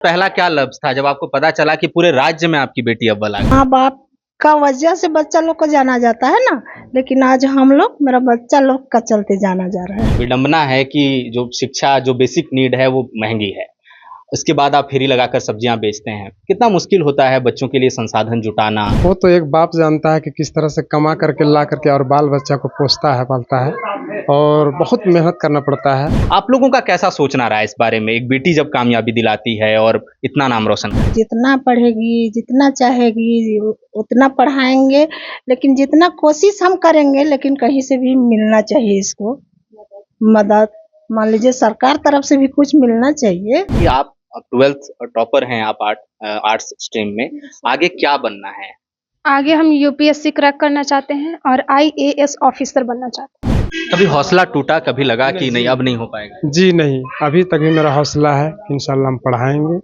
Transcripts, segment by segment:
पहला क्या लफ्ज था जब आपको पता चला कि पूरे राज्य में आपकी बेटी अव्वल आ गई? माँ बाप का वजह से बच्चा लोग को जाना जाता है ना, लेकिन आज हम लोग मेरा बच्चा लोग का चलते जाना जा रहा है। विडंबना है कि जो शिक्षा जो बेसिक नीड है वो महंगी है, उसके बाद आप फेरी लगाकर सब्जियां बेचते हैं। कितना मुश्किल होता है बच्चों के लिए संसाधन जुटाना। वो तो एक बाप जानता है कि किस तरह से कमा करके ला करके और बाल बच्चा को पोसता है, पालता है, और बहुत मेहनत करना पड़ता है। आप लोगों का कैसा सोचना रहा है इस बारे में, एक बेटी जब कामयाबी दिलाती है और इतना नाम रोशन करती है? जितना पढ़ेगी, जितना चाहेगी उतना पढ़ाएंगे, लेकिन जितना कोशिश हम करेंगे, लेकिन कहीं से भी मिलना चाहिए इसको मदद। मान लीजिए सरकार तरफ से भी कुछ मिलना चाहिए। कि आप 12th टॉपर हैं, आप आर्ट्स स्ट्रीम में, आगे क्या बनना है? आगे हम यूपीएससी क्रैक करना चाहते हैं और आईएएस ऑफिसर बनना चाहते हैं। कभी हौसला टूटा, कभी लगा कि नहीं अब नहीं हो पाएगा? जी नहीं, अभी तक भी मेरा हौसला है, इंशाल्लाह हम पढ़ाएंगे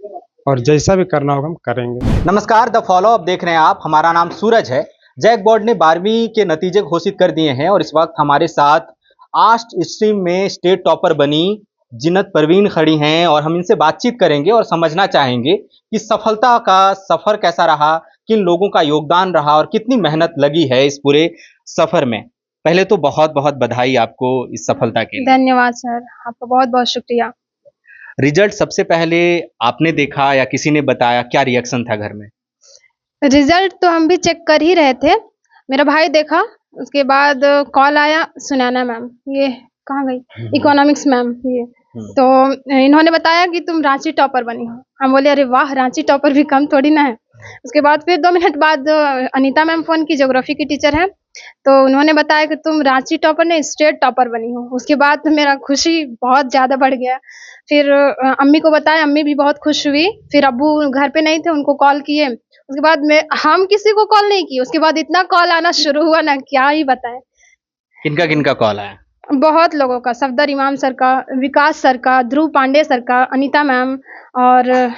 और जैसा भी करना होगा हम करेंगे। नमस्कार, द फॉलो अप देख रहे हैं आप। हमारा नाम सूरज है। जैक बोर्ड ने 12वीं के नतीजे घोषित कर दिए हैं और इस वक्त हमारे साथ आर्ट्स स्ट्रीम में स्टेट टॉपर बनी जिन्नत परवीन खड़ी हैं और हम इनसे बातचीत करेंगे और समझना चाहेंगे कि सफलता का सफर कैसा रहा, किन लोगों का योगदान रहा और कितनी मेहनत लगी है इस पूरे सफर में। पहले तो बहुत बहुत बधाई आपको इस सफलता के लिए। धन्यवाद सर, आपका बहुत बहुत शुक्रिया। रिजल्ट सबसे पहले आपने देखा या किसी ने बताया, क्या रिएक्शन था घर में? रिजल्ट तो हम भी चेक कर ही रहे थे, मेरा भाई देखा, उसके बाद कॉल आया, सुनैना मैम, ये कहाँ गई, इकोनॉमिक्स मैम, ये तो इन्होंने बताया कि तुम रांची टॉपर बनी हो। हम बोले अरे वाह, रांची टॉपर भी कम थोड़ी ना है। उसके बाद फिर 2 मिनट बाद अनीता मैम फोन की, ज्योग्राफी की टीचर है, तो उन्होंने बताया कि तुम रांची टॉपर ने स्टेट टॉपर बनी हो। उसके बाद तो मेरा खुशी बहुत ज़्यादा बढ़ गया। फिर अम्मी को बताया, अम्मी भी बहुत खुश हुई। फिर अब्बू घर पे नहीं थे, उनको कॉल किए। उसके बाद हम किसी को कॉल नहीं किए, उसके बाद इतना कॉल आना शुरू हुआ ना, क्या ही बताएं। किनका किनका कॉल आया? बहुत लोगों का, सफदर इमाम सर का, विकास सर का, ध्रुव पांडे सर का, अनीता मैम और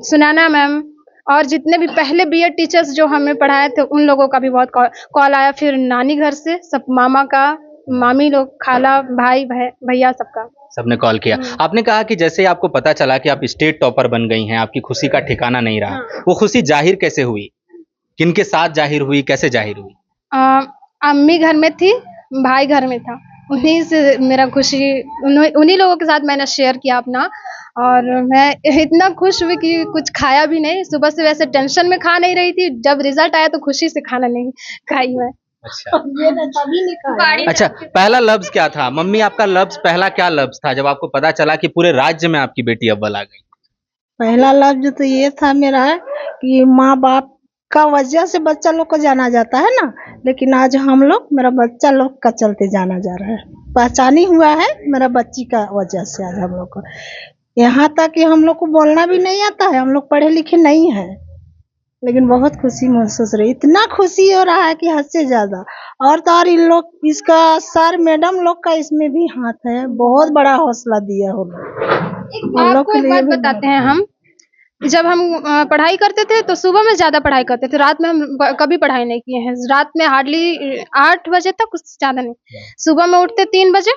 सुनैना मैम और जितने भी पहले बीएड टीचर्स जो हमें पढ़ाए थे उन लोगों का भी बहुत कॉल आया। फिर नानी घर से सब, मामा का, मामी लोग, खाला, भाई, भैया, सबका, सबने कॉल किया। आपने कहा कि जैसे आपको पता चला कि आप स्टेट टॉपर बन गई हैं, आपकी खुशी का ठिकाना नहीं रहा। वो खुशी जाहिर कैसे हुई, किनके साथ जाहिर हुई, कैसे जाहिर हुई? अम्मी घर में थी, भाई घर में था, उन्हीं से मेरा खुशी, उन्हीं लोगों के साथ मैंने शेयर किया अपना। और मैं इतना खुश हुई कि कुछ खाया भी नहीं। सुबह से वैसे टेंशन में खा नहीं रही थी, जब रिजल्ट आया तो खुशी से खाना नहीं खाई मैं। अच्छा, पहला लफ्ज क्या था मम्मी, आपका लफ्ज पहला क्या लफ्ज था जब आपको पता चला कि पूरे राज्य में आपकी बेटी अव्वल आ गई? पहला लफ्ज तो ये था मेरा कि माँ बाप का वजह से बच्चा लोग को जाना जाता है ना, लेकिन आज हम लोग मेरा बच्चा लोग का चलते जाना जा रहा है। पहचानी हुआ है मेरा बच्ची का वजह से आज हम लोग को, यहाँ तक कि हम लोग को बोलना भी नहीं आता है, हम लोग पढ़े लिखे नहीं है, लेकिन बहुत खुशी महसूस रही। इतना खुशी हो रहा है कि हद से ज्यादा। और तो और इन लोग, इसका सर मैडम लोग का इसमें भी हाथ है, बहुत बड़ा हौसला दिया हो। आपको एक बात बताते हैं, हम जब हम पढ़ाई करते थे तो सुबह में ज्यादा पढ़ाई करते थे, रात में हम कभी पढ़ाई नहीं किए हैं। रात में हार्डली 8 बजे तक, कुछ ज्यादा नहीं। सुबह में उठते 3 बजे,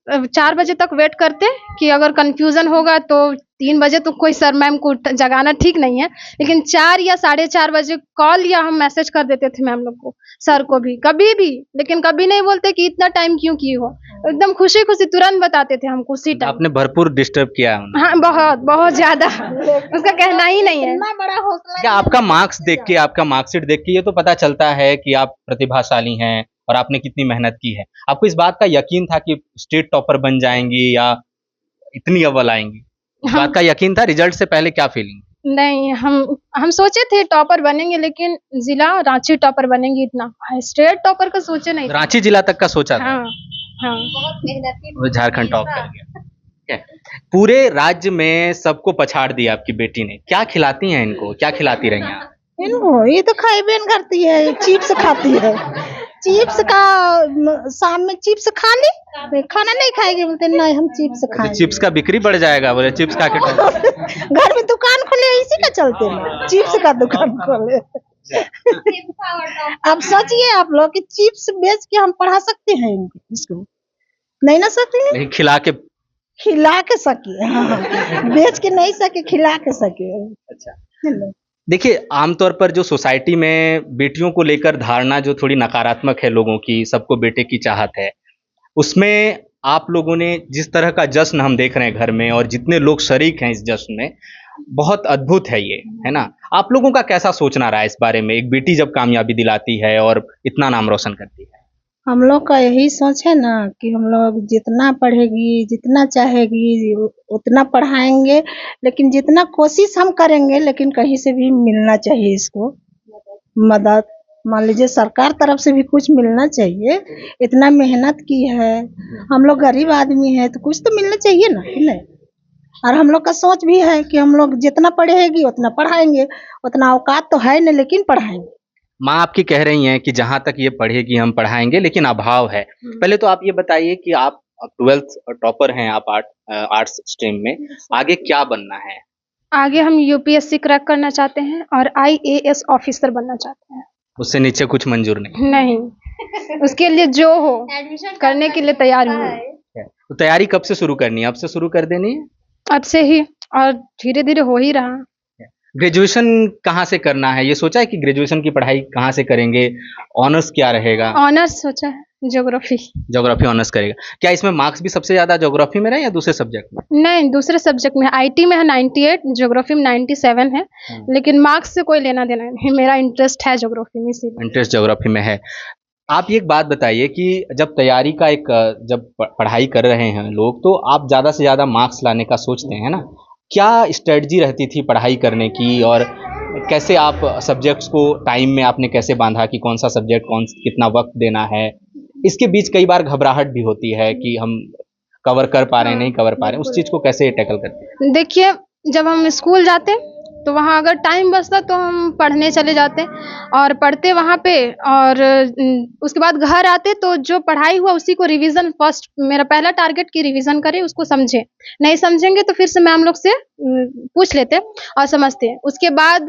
4 बजे तक वेट करते कि अगर कंफ्यूजन होगा तो 3 बजे तो कोई सर मैम को जगाना ठीक नहीं है, लेकिन 4 या 4:30 बजे कॉल या हम मैसेज कर देते थे मैम लोग को, सर को भी, कभी भी, लेकिन कभी नहीं बोलते कि इतना टाइम क्यों की हो। एकदम खुशी खुशी तुरंत बताते थे हमको उसी टाइम। आपने भरपूर डिस्टर्ब किया उन्हें। हाँ, बहुत बहुत ज्यादा, उसका कहना ही नहीं है। इतना बड़ा हौसला। क्या आपका मार्क्स देख के, आपका मार्कशीट देख के ये तो पता चलता है कि आप प्रतिभाशाली हैं और आपने कितनी मेहनत की है। आपको इस बात का यकीन था कि स्टेट टॉपर बन जाएंगी या इतनी अव्वल आएंगी? इस बात का यकीन था? रिजल्ट से पहले क्या फीलिंग? नहीं, हम सोचे थे टॉपर बनेंगे, लेकिन जिला रांची टॉपर बनेंगे, इतना स्टेट टॉपर का सोचे नहीं। रांची जिला तक का सोचा था? हाँ हाँ, वो झारखंड टॉप कर गया। ठीक है। पूरे राज्य में सबको पछाड़ दिया आपकी बेटी ने। क्या खिलाती हैं इनको, क्या खिलाती रही हैं? इनको ये तो खाई करती है, चिप्स खाती है। चिप्स का शाम में चिप्स खा ली, खाना नहीं खाएगी, बोलते नहीं हम चिप्स खाएंगे। चिप्स का बिक्री बढ़ जाएगा, बोले चिप्स खा के। घर में दुकान खोले, इसी का चलते हैं, चिप्स का दुकान खोले। अब सोचिए आप लोग कि चिप्स बेच के हम पढ़ा सकते हैं इसको? नहीं ना सकते हैं। नहीं, खिला के खिला के सके, हाँ, बेच के नहीं सके, खिला के सके। अच्छा, देखिए आमतौर पर जो सोसाइटी में बेटियों को लेकर धारणा जो थोड़ी नकारात्मक है लोगों की, सबको बेटे की चाहत है, उसमें आप लोगों ने जिस तरह का जश्न हम देख रहे हैं घर में और जितने लोग शरीक हैं इस जश्न में, बहुत अद्भुत है ये, है ना? आप लोगों का कैसा सोचना रहा है इस बारे में? एक बेटी जब कामयाबी दिलाती है और इतना नाम रोशन करती है। हम लोग का यही सोच है ना कि हम लोग जितना पढ़ेगी, जितना चाहेगी उतना पढ़ाएंगे, लेकिन जितना कोशिश हम करेंगे, लेकिन कहीं से भी मिलना चाहिए इसको मदद। मान लीजिए सरकार तरफ से भी कुछ मिलना चाहिए, इतना मेहनत की है, हम लोग गरीब आदमी है तो कुछ तो मिलना चाहिए ना, कि नहीं? और हम लोग का सोच भी है कि हम लोग जितना पढ़ेगी उतना पढ़ाएंगे, उतना औकात तो है नहीं, लेकिन पढ़ाएंगे। माँ आपकी कह रही हैं कि जहाँ तक ये पढ़ेगी हम पढ़ाएँगे, लेकिन अभाव है। पहले तो आप ये बताइए कि आप 12th टॉपर हैं आप आर्ट्स स्ट्रीम में, आगे क्या बनना है? आगे हम यूपीएससी क्रैक करना चाहते हैं और आईएएस ऑफिसर बनना चाहते हैं। उससे नीचे कुछ मंजूर नहीं? नहीं, उसके लिए जो हो करने के लिए तैयार हूँ। तो तैयारी कब से शुरू करनी है? अब से शुरू कर देनी है? अब से ही, और धीरे-धीरे हो ही रहा। ग्रेजुएशन कहाँ से करना है? ये सोचा है कि ग्रेजुएशन की पढ़ाई कहाँ से करेंगे? ऑनर्स क्या रहेगा? ऑनर्स सोचा है, ज्योग्राफी। ज्योग्राफी ऑनर्स करेगा। क्या इसमें मार्क्स भी सबसे ज़्यादा ज्योग्राफी में रहे या दूसरे सब्जेक्ट में? नहीं, दूसरे सब्जेक्ट में आईटी में है 98, ज्योग्राफी में 97 है, लेकिन मार्क्स से कोई लेना देना नहीं, मेरा इंटरेस्ट है ज्योग्राफी में, इसीलिए। इंटरेस्ट ज्योग्राफी में है। आप ये एक बात बताइए कि जब तैयारी का एक जब पढ़ाई कर रहे हैं लोग, तो आप ज़्यादा से ज़्यादा मार्क्स लाने का सोचते हैं ना? क्या स्ट्रेटजी रहती थी पढ़ाई करने की और कैसे आप सब्जेक्ट्स को टाइम में आपने कैसे बांधा कि कौन सा सब्जेक्ट कितना वक्त देना है? इसके बीच कई बार घबराहट भी होती है कि हम कवर कर पा रहे हैं, नहीं कवर पा रहे हैं, उस चीज़ को कैसे टैकल करते हैं? देखिए, जब हम स्कूल जाते तो वहाँ अगर टाइम बचता तो हम पढ़ने चले जाते और पढ़ते वहाँ पे, और उसके बाद घर आते तो जो पढ़ाई हुआ उसी को रिवीजन, फर्स्ट मेरा पहला टारगेट कि रिवीजन करें, उसको समझें। नहीं समझेंगे तो फिर से मैम लोग से पूछ लेते और समझते। उसके बाद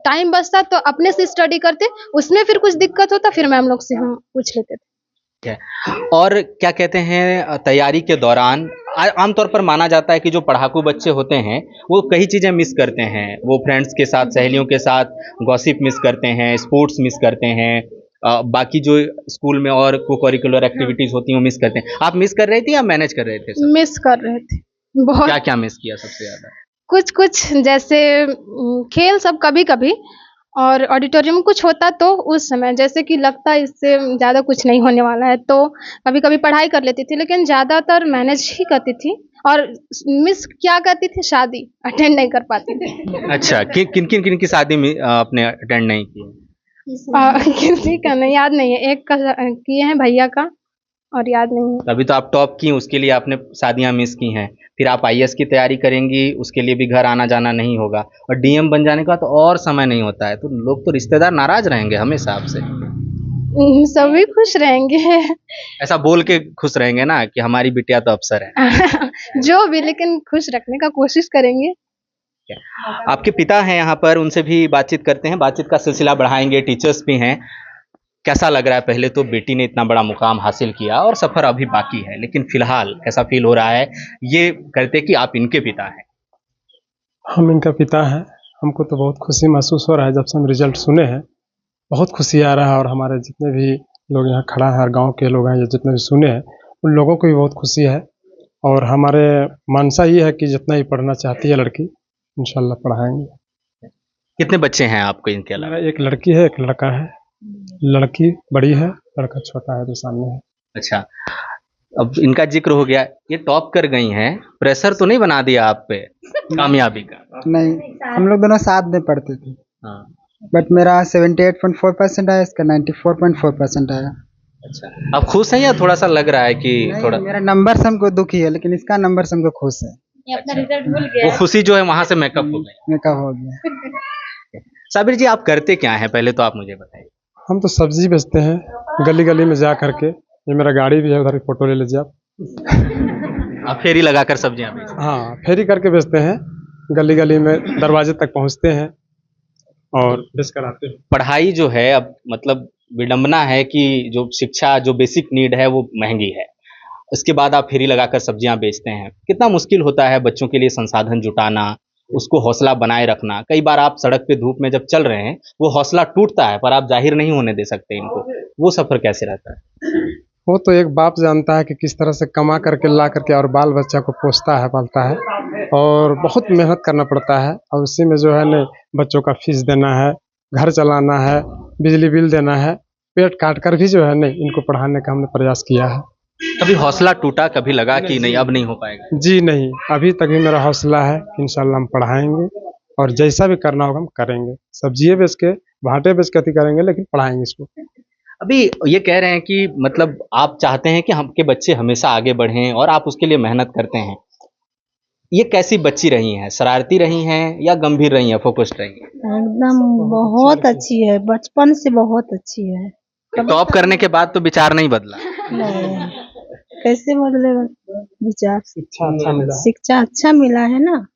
टाइम बचता तो अपने से स्टडी करते, उसमें फिर कुछ दिक्कत होता फिर मैम लोग से हम पूछ लेते थे। और क्या कहते हैं तैयारी के दौरान आमतौर पर माना जाता है कि जो पढ़ाकू बच्चे होते हैं वो कई चीज़ें मिस करते हैं। वो फ्रेंड्स के साथ, सहेलियों के साथ गॉसिप मिस करते हैं, स्पोर्ट्स मिस करते हैं, बाकी जो स्कूल में और को करिकुलर एक्टिविटीज़ होती हैं वो मिस करते हैं। आप मिस कर रही थी या मैनेज कर रहे थे सब? मिस कर रहे थे बहुत। क्या क्या मिस किया सबसे ज़्यादा? कुछ जैसे खेल सब कभी-कभी, और ऑडिटोरियम में कुछ होता तो उस समय जैसे कि लगता इससे ज़्यादा कुछ नहीं होने वाला है, तो कभी-कभी पढ़ाई कर लेती थी, लेकिन ज़्यादातर मैनेज ही करती थी। और मिस क्या करती थी, शादी अटेंड नहीं कर पाती थी। अच्छा, किन की शादी में आपने अटेंड नहीं की? किसी का नहीं, याद नहीं है। एक का किए हैं भैया का, और याद नहीं है। अभी तो आप टॉप की, उसके लिए आपने शादियां मिस की हैं, फिर आप आईएएस की तैयारी करेंगी, उसके लिए भी घर आना जाना नहीं होगा, और डीएम बन जाने का तो और समय नहीं होता है, तो लोग तो रिश्तेदार नाराज रहेंगे हमेशा आपसे। सभी खुश रहेंगे। ऐसा बोल के खुश रहेंगे ना कि हमारी बिटिया तो अफसर है। जो भी, लेकिन खुश रखने का कोशिश करेंगे। आपके पिता हैं यहाँ पर, उनसे भी बातचीत करते हैं, बातचीत का सिलसिला बढ़ाएंगे। टीचर्स भी हैं। कैसा लग रहा है? पहले तो बेटी ने इतना बड़ा मुकाम हासिल किया और सफ़र अभी बाकी है, लेकिन फिलहाल कैसा फील हो रहा है ये करते कि आप इनके पिता हैं? हम इनका पिता हैं। हमको तो बहुत खुशी महसूस हो रहा है जब से हम रिजल्ट सुने हैं, बहुत खुशी आ रहा है। और हमारे जितने भी लोग यहाँ खड़ा है और गांव के लोग हैं, या जितने भी सुने हैं, उन लोगों को भी बहुत खुशी है। और हमारे मानसा ये है कि जितना ही पढ़ना चाहती है लड़की, इंशाल्लाह पढ़ाएंगे। कितने बच्चे हैं आपको इनके अलावा? मेरा एक लड़की है, एक लड़का है। लड़की बड़ी है, लड़का छोटा है जो सामने है। अच्छा, अब इनका जिक्र हो गया, ये टॉप कर गई हैं, प्रेशर तो नहीं बना दिया आप पे कामयाबी का? नहीं, हम लोग दोनों साथ में पढ़ते थे, हाँ। बट मेरा 78.4% आया, इसका 94.4% आया। अच्छा, आप खुश हैं या थोड़ा सा लग रहा है कि थोड़ा? मेरा नंबर से हमको दुखी है, लेकिन इसका नंबर से हमको खुश है। अपना रिजल्ट भूल गया। वो खुशी जो है वहां से मेकअप हो गई। मेकअप हो गया। साबिर जी, आप करते क्या हैं पहले तो आप मुझे बताइए। हम तो सब्जी बेचते हैं, गली गली में जा करके। ये मेरा गाड़ी भी है, उधर की फोटो ले लीजिए आप। आप फेरी लगाकर सब्जियां बेचते हैं? हाँ, फेरी करके बेचते हैं, गली गली में दरवाजे तक पहुंचते हैं और बेच कर आते हैं। पढ़ाई जो है, अब मतलब विडंबना है कि जो शिक्षा, जो बेसिक नीड है वो महंगी है। उसके बाद आप फेरी लगाकर सब्जियां बेचते हैं। कितना मुश्किल होता है बच्चों के लिए संसाधन जुटाना, उसको हौसला बनाए रखना। कई बार आप सड़क पे धूप में जब चल रहे हैं वो हौसला टूटता है, पर आप जाहिर नहीं होने दे सकते इनको। वो सफर कैसे रहता है? वो तो एक बाप जानता है कि किस तरह से कमा करके ला करके और बाल बच्चा को पोसता है, पालता है, और बहुत मेहनत करना पड़ता है। और उसी में जो है न बच्चों का फीस देना है, घर चलाना है, बिजली बिल देना है, पेट काट कर भी जो है न इनको पढ़ाने का हमने प्रयास किया है। कभी हौसला टूटा, कभी लगा कि नहीं अब नहीं हो पाएगा? जी नहीं, अभी तक भी मेरा हौसला है, इंशाल्लाह हम पढ़ाएंगे और जैसा भी करना होगा हम करेंगे। सब्जियाँ बेच के, भाटे बेच के करेंगे, लेकिन पढ़ाएंगे इसको। अभी ये कह रहे हैं कि मतलब आप चाहते हैं कि आपके बच्चे हमेशा आगे बढ़ें और आप उसके लिए मेहनत करते हैं। ये कैसी बच्ची रही हैं? शरारती रही हैं या गंभीर रही हैं, फोकस्ड रही हैं? एकदम बहुत अच्छी है, बचपन से बहुत अच्छी है। टॉप करने के बाद तो विचार नहीं बदला? नहीं, कैसे बदलेगा विचार? शिक्षा अच्छा मिला। शिक्षा अच्छा मिला है ना,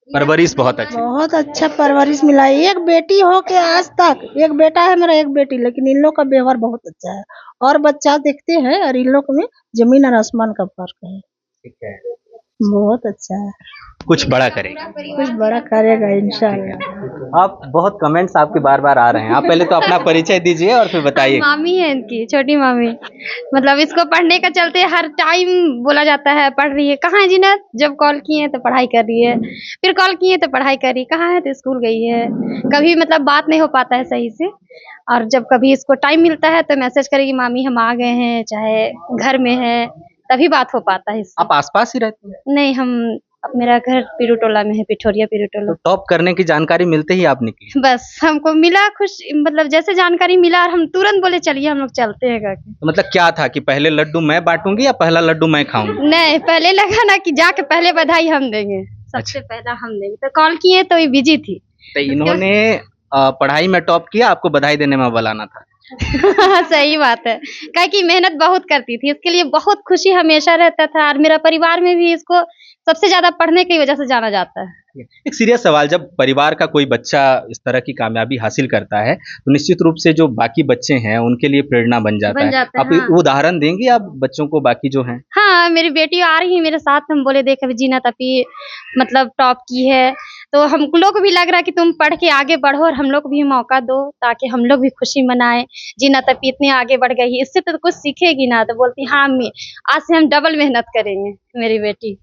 परवरिश बहुत अच्छी। बहुत अच्छा परवरिश मिला है। एक बेटी हो के आज तक, एक बेटा है मेरा, एक बेटी, लेकिन इन लोग का व्यवहार बहुत अच्छा है। और बच्चा देखते हैं और इन लोग में जमीन और आसमान का फर्क है। ठीक है, बहुत अच्छा है, कुछ बड़ा करेगा। कुछ बड़ा करेगा इंशाल्लाह। आप बहुत कमेंट्स आपके बार बार आ रहे हैं, आप पहले तो अपना परिचय दीजिए और फिर बताइए। मामी है इनकी, छोटी मामी। मतलब इसको पढ़ने का चलते हर टाइम बोला जाता है पढ़ रही है। कहाँ है जीनत? जब कॉल किए तो पढ़ाई कर रही है, फिर कॉल किए तो पढ़ाई कर रही है। कहाँ है? तो स्कूल गई है। कभी मतलब बात नहीं हो पाता है सही से, और जब कभी इसको टाइम मिलता है तो मैसेज करेगी मामी हम आ गए हैं, चाहे घर में है, तभी बात हो पाता है इससे। आप आसपास ही रहते हैं? नहीं, अब मेरा घर पिरुटोला में है, पिठोरिया पिरुटोला। तो टॉप करने की जानकारी मिलते ही आप निकली? बस हमको मिला खुश, मतलब जैसे जानकारी मिला और हम तुरंत बोले चलिए हम लोग चलते हैं करके। तो मतलब क्या था कि पहले लड्डू मैं बांटूंगी या पहला लड्डू मैं खाऊंगी? नहीं, पहले लगा ना कि जाके पहले बधाई हम देंगे, सबसे पहला हम देंगे। तो कॉल किए तो ये बिजी थी। तो इन्होंने पढ़ाई में टॉप किया, आपको बधाई देने में बुलाना था। सही बात है, काहे कि मेहनत बहुत करती थी, इसके लिए बहुत खुशी हमेशा रहता था। और मेरा परिवार में भी इसको सबसे ज्यादा पढ़ने की वजह से जाना जाता है। एक सीरियस सवाल, जब परिवार का कोई बच्चा इस तरह की कामयाबी हासिल करता है तो निश्चित रूप से जो बाकी बच्चे हैं उनके लिए प्रेरणा बन जाता है। आप हाँ। उदाहरण देंगे आप बच्चों को, बाकी जो हैं? हाँ, मेरी बेटी आ रही है मेरे साथ, हम बोले देख अभी जीनत अपी मतलब टॉप की है, तो हम लोग को भी लग रहा है कि तुम पढ़ के आगे बढ़ो और हम लोग को भी मौका दो ताकि हम लोग भी खुशी मनाएं। जीनत अपी इतनी आगे बढ़ गई, इससे तो कुछ सीखेगी ना। तो बोलती हाँ अम्मी आज से हम डबल मेहनत करेंगे, मेरी बेटी।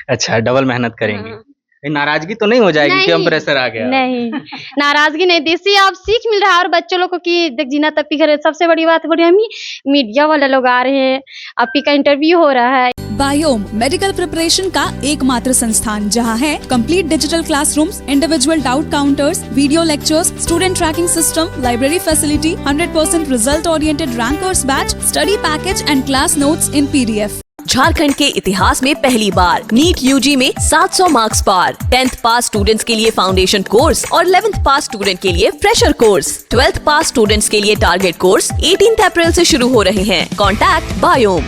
अच्छा, डबल मेहनत करेंगे। हाँ। नाराजगी तो नहीं हो जाएगी कि हम प्रेशर आ गया? नहीं, नाराजगी नहीं, देसी आप सीख मिल रहा है। और बच्चों लोग को कि देख जीनत अपी घर, सबसे बड़ी बात बोली अम्मी मीडिया वाले लोग आ रहे हैं, अपी का इंटरव्यू हो रहा है। बायोम मेडिकल प्रिपरेशन का एकमात्र संस्थान जहां है complete digital classrooms, individual doubt counters, video lectures, student tracking system, library facility, 100% result oriented rankers batch, study package and class notes in PDF। Jharkhand के इतिहास में पहली बार नीट UG में 700 मार्क्स पार। 10th पास स्टूडेंट्स के लिए फाउंडेशन कोर्स और 11th पास student के लिए फ्रेशर कोर्स। 12th पास स्टूडेंट्स के लिए टारगेट कोर्स 18 अप्रैल से शुरू हो रहे हैं। Contact biome.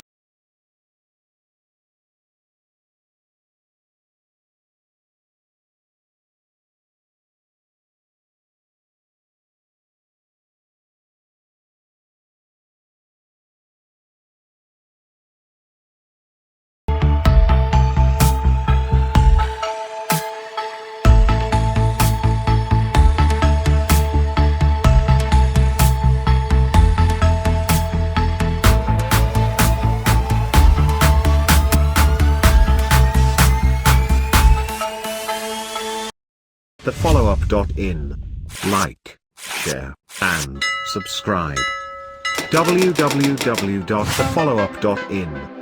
thefollowup.in. Like, share, and subscribe. www.thefollowup.in